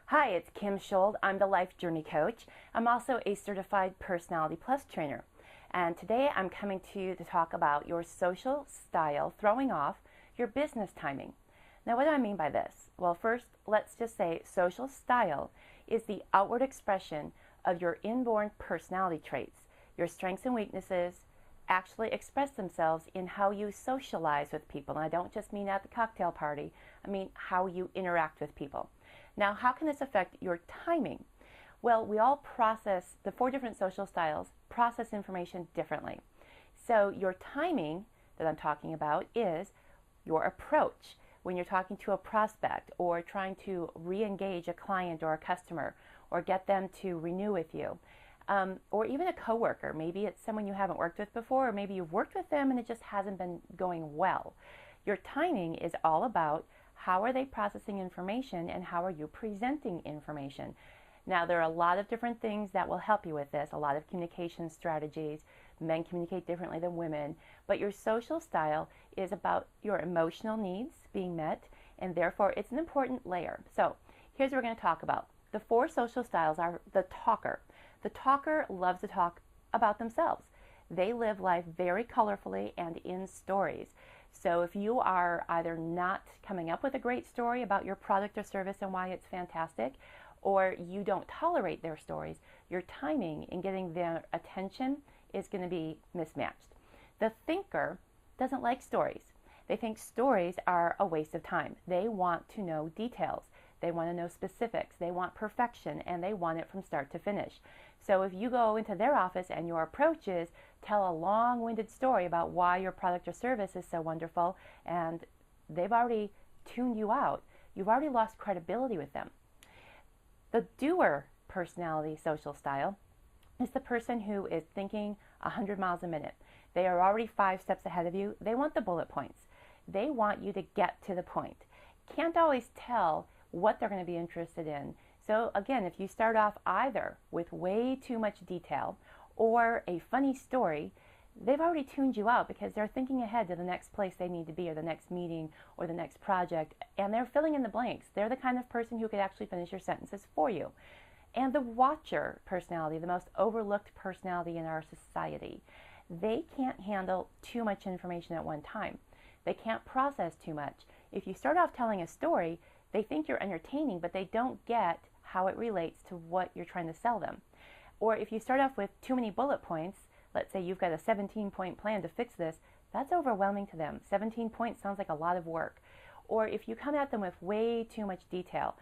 Hi, it's Kim Schold. I'm the Life Journey Coach. I'm also a certified Personality Plus trainer. And today I'm coming to you to talk about your social style throwing off your business timing. Now, what do I mean by this? Well, first, let's just say social style is the outward expression of your inborn personality traits. Your strengths and weaknesses actually express themselves in how you socialize with people. And I don't just mean at the cocktail party, I mean how you interact with people. Now, how can this affect your timing? Well, we all process, the 4 different social styles process information differently. So your timing that I'm talking about is your approach when you're talking to a prospect or trying to re-engage a client or a customer or get them to renew with you. Or even a coworker. Maybe it's someone you haven't worked with before, or maybe you've worked with them and it just hasn't been going well. Your timing is all about how are they processing information and how are you presenting information. Now, there are a lot of different things that will help you with this, a lot of communication strategies. Men communicate differently than women, but your social style is about your emotional needs being met, and therefore it's an important layer. So here's what we're going to talk about. The 4 social styles are the talker. The talker loves to talk about themselves. They live life very colorfully and in stories. So if you are either not coming up with a great story about your product or service and why it's fantastic, or you don't tolerate their stories, your timing in getting their attention is going to be mismatched. The thinker doesn't like stories. They think stories are a waste of time. They want to know details. They want to know specifics. They want perfection, and they want it from start to finish. So if you go into their office and your approach is tell a long-winded story about why your product or service is so wonderful, and they've already tuned you out, you've already lost credibility with them. The doer personality social style is the person who is thinking 100 miles a minute. They are already 5 steps ahead of you. They want the bullet points. They want you to get to the point. Can't always tell what they're going to be interested in. So again, if you start off either with way too much detail or a funny story, they've already tuned you out because they're thinking ahead to the next place they need to be or the next meeting or the next project, and they're filling in the blanks. They're the kind of person who could actually finish your sentences for you. And the watcher personality, the most overlooked personality in our society, they can't handle too much information at one time. They can't process too much. If you start off telling a story, they think you're entertaining, but they don't get how it relates to what you're trying to sell them. Or if you start off with too many bullet points, let's say you've got a 17-point plan to fix this, that's overwhelming to them. 17 points sounds like a lot of work. Or if you come at them with way too much detail,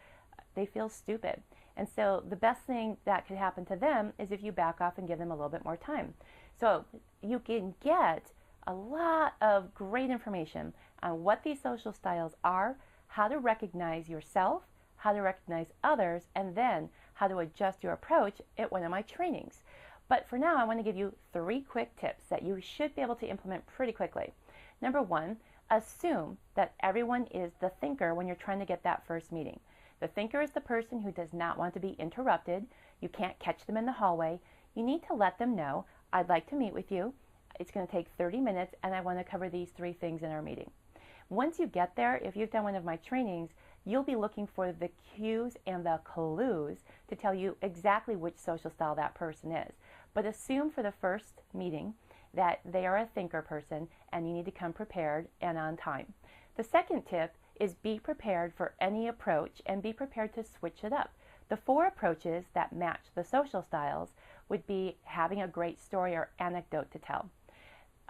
they feel stupid. And so the best thing that could happen to them is if you back off and give them a little bit more time. So you can get a lot of great information on what these social styles are, how to recognize yourself, how to recognize others, and then how to adjust your approach at one of my trainings. But for now, I want to give you 3 quick tips that you should be able to implement pretty quickly. Number 1, assume that everyone is the thinker when you're trying to get that first meeting. The thinker is the person who does not want to be interrupted. You can't catch them in the hallway. You need to let them know, I'd like to meet with you. It's going to take 30 minutes, and I want to cover these 3 things in our meeting. Once you get there, if you've done one of my trainings, you'll be looking for the cues and the clues to tell you exactly which social style that person is. But assume for the first meeting that they are a thinker person and you need to come prepared and on time. The second tip is be prepared for any approach and be prepared to switch it up. The 4 approaches that match the social styles would be having a great story or anecdote to tell.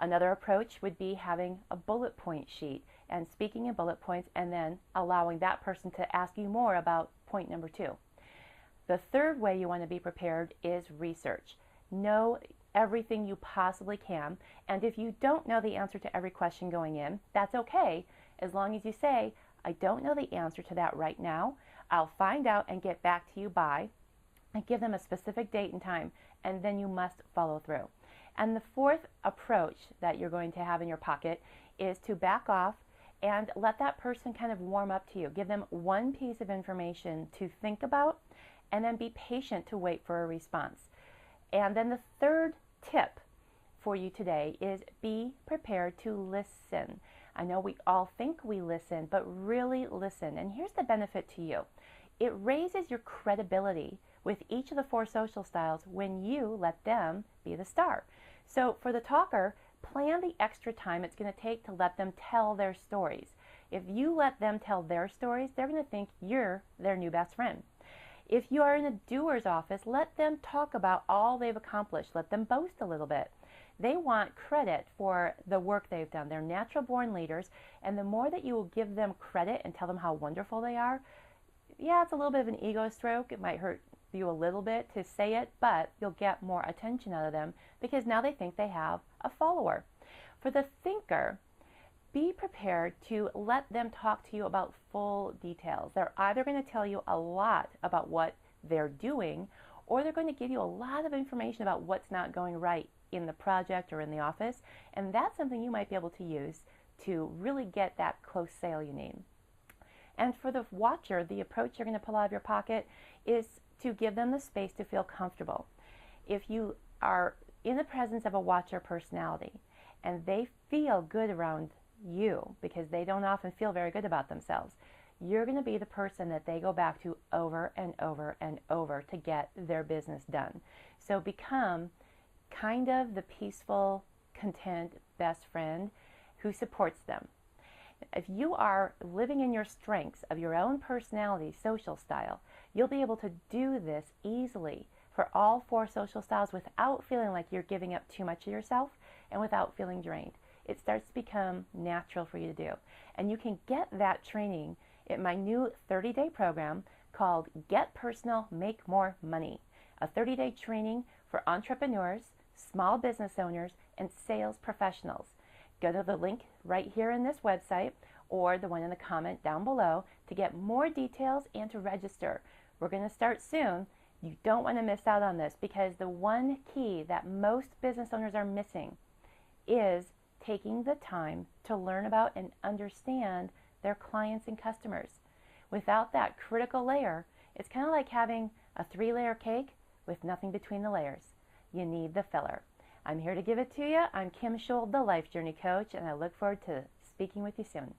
Another approach would be having a bullet point sheet and speaking in bullet points and then allowing that person to ask you more about point number 2. The third way you want to be prepared is research. Know everything you possibly can, and if you don't know the answer to every question going in, that's okay, as long as you say, I don't know the answer to that right now. I'll find out and get back to you by, and give them a specific date and time, and then you must follow through. And the 4th approach that you're going to have in your pocket is to back off and let that person kind of warm up to you. Give them one piece of information to think about, and then be patient to wait for a response. And then the 3rd tip for you today is be prepared to listen. I know we all think we listen, but really listen. And here's the benefit to you. It raises your credibility with each of the 4 social styles when you let them be the star. So for the talker, plan the extra time it's going to take to let them tell their stories. If you let them tell their stories, they're going to think you're their new best friend. If you are in a doer's office, let them talk about all they've accomplished. Let them boast a little bit. They want credit for the work they've done. They're natural born leaders, and the more that you will give them credit and tell them how wonderful they are, yeah, it's a little bit of an ego stroke. It might hurt you a little bit to say it, but you'll get more attention out of them because now they think they have a follower. For the thinker, be prepared to let them talk to you about full details. They're either going to tell you a lot about what they're doing, or they're going to give you a lot of information about what's not going right in the project or in the office, and that's something you might be able to use to really get that close sale you need. And for the watcher, the approach you're going to pull out of your pocket is to give them the space to feel comfortable. If you are in the presence of a watcher personality and they feel good around you because they don't often feel very good about themselves, you're going to be the person that they go back to over and over and over to get their business done. So become kind of the peaceful, content best friend who supports them. If you are living in your strengths of your own personality, social style, you'll be able to do this easily for all 4 social styles without feeling like you're giving up too much of yourself and without feeling drained. It starts to become natural for you to do. And you can get that training in my new 30-day program called Get Personal, Make More Money. A 30-day training for entrepreneurs, small business owners, and sales professionals. Go to the link right here in this website or the one in the comment down below to get more details and to register. We're going to start soon. You don't want to miss out on this because the one key that most business owners are missing is taking the time to learn about and understand their clients and customers. Without that critical layer, it's kind of like having a 3-layer cake with nothing between the layers. You need the filler. I'm here to give it to you. I'm Kim Schul, the Life Journey Coach, and I look forward to speaking with you soon.